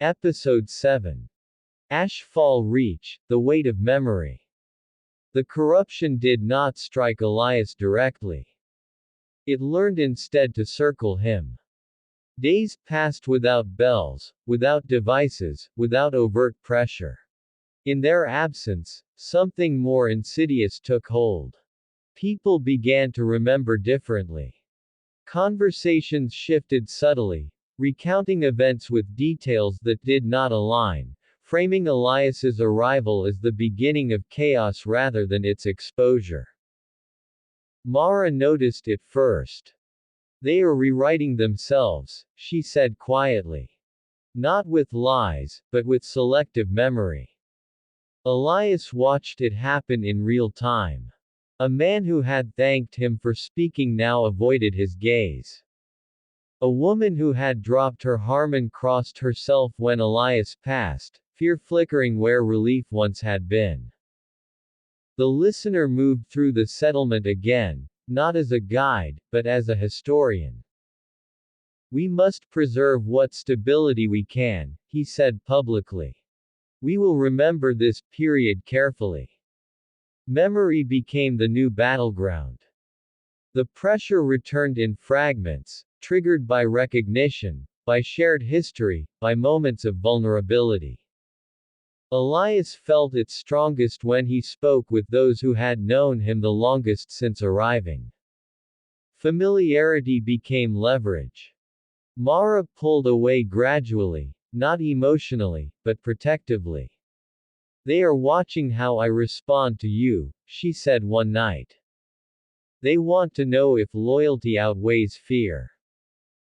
Episode 7. Ashfall Reach, the weight of memory. The corruption did not strike Elias directly. It learned instead to circle him. Days passed without bells, without devices, without overt pressure. In their absence, something more insidious took hold. People began to remember differently. Conversations shifted subtly, recounting events with details that did not align, framing Elias's arrival as the beginning of chaos rather than its exposure. Mara noticed it first. "They are rewriting themselves," she said quietly. "Not with lies, but with selective memory." Elias watched it happen in real time. A man who had thanked him for speaking now avoided his gaze. A woman who had dropped her harmon crossed herself when Elias passed, fear flickering where relief once had been. The listener moved through the settlement again, not as a guide, but as a historian. "We must preserve what stability we can," he said publicly. "We will remember this period carefully." Memory became the new battleground. The pressure returned in fragments, triggered by recognition, by shared history, by moments of vulnerability. Elias felt its strongest when he spoke with those who had known him the longest since arriving. Familiarity became leverage. Mara pulled away gradually, not emotionally, but protectively. "They are watching how I respond to you," she said one night. "They want to know if loyalty outweighs fear."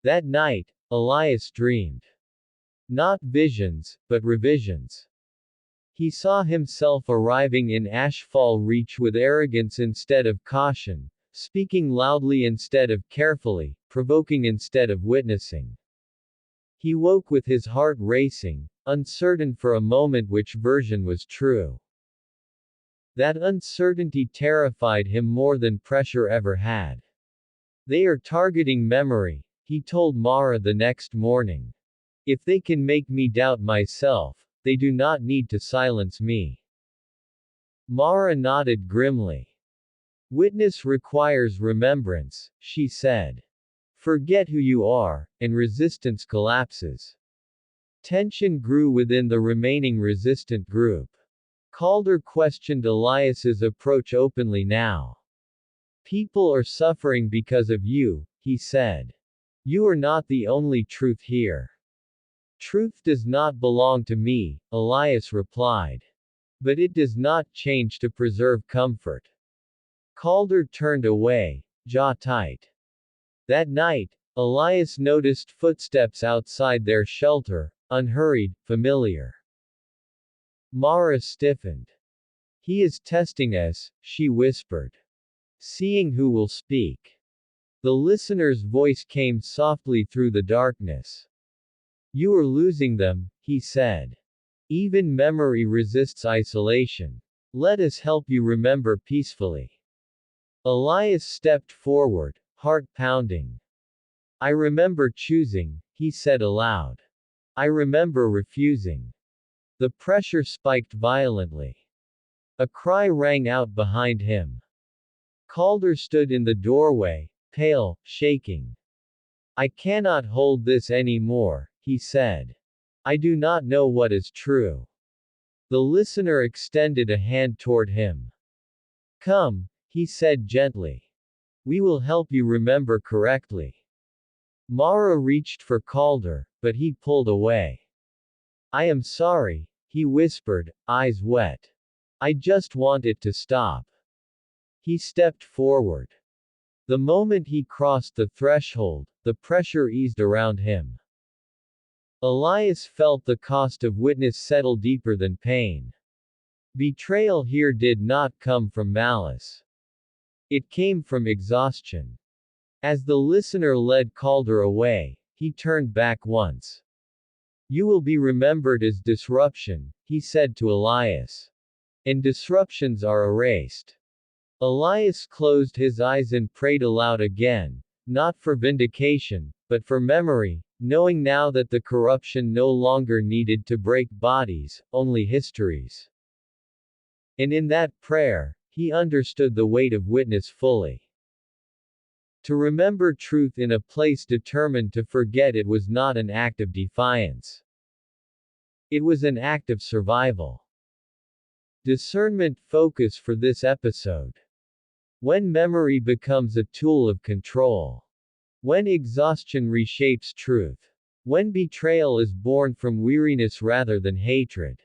That night, Elias dreamed. Not visions, but revisions. He saw himself arriving in Ashfall Reach with arrogance instead of caution, speaking loudly instead of carefully, provoking instead of witnessing. He woke with his heart racing, uncertain for a moment which version was true. That uncertainty terrified him more than pressure ever had. "They are targeting memory," he told Mara the next morning. "If they can make me doubt myself, they do not need to silence me." Mara nodded grimly. "Witness requires remembrance," she said. "Forget who you are, and resistance collapses." Tension grew within the remaining resistant group. Calder questioned Elias's approach openly now. "People are suffering because of you," he said. "You are not the only truth here." "Truth does not belong to me," Elias replied. "But it does not change to preserve comfort." Calder turned away, jaw tight. That night, Elias noticed footsteps outside their shelter, unhurried, familiar. Mara stiffened. "He is testing us," she whispered. "Seeing who will speak." The listener's voice came softly through the darkness. "You are losing them," he said. "Even memory resists isolation. Let us help you remember peacefully." Elias stepped forward, heart pounding. "I remember choosing," he said aloud. "I remember refusing." The pressure spiked violently. A cry rang out behind him. Calder stood in the doorway, pale, shaking. "I cannot hold this anymore," he said. "I do not know what is true." The listener extended a hand toward him. "Come," he said gently. "We will help you remember correctly." Mara reached for Calder, but he pulled away. "I am sorry," he whispered, eyes wet. "I just want it to stop." He stepped forward. The moment he crossed the threshold, the pressure eased around him. Elias felt the cost of witness settle deeper than pain. Betrayal here did not come from malice. It came from exhaustion. As the listener led Calder away, he turned back once. "You will be remembered as disruption," he said to Elias. "And disruptions are erased." Elias closed his eyes and prayed aloud again, not for vindication, but for memory, knowing now that the corruption no longer needed to break bodies, only histories. And in that prayer, he understood the weight of witness fully. To remember truth in a place determined to forget it was not an act of defiance. It was an act of survival. Discernment focus for this episode. When memory becomes a tool of control. When exhaustion reshapes truth. When betrayal is born from weariness rather than hatred.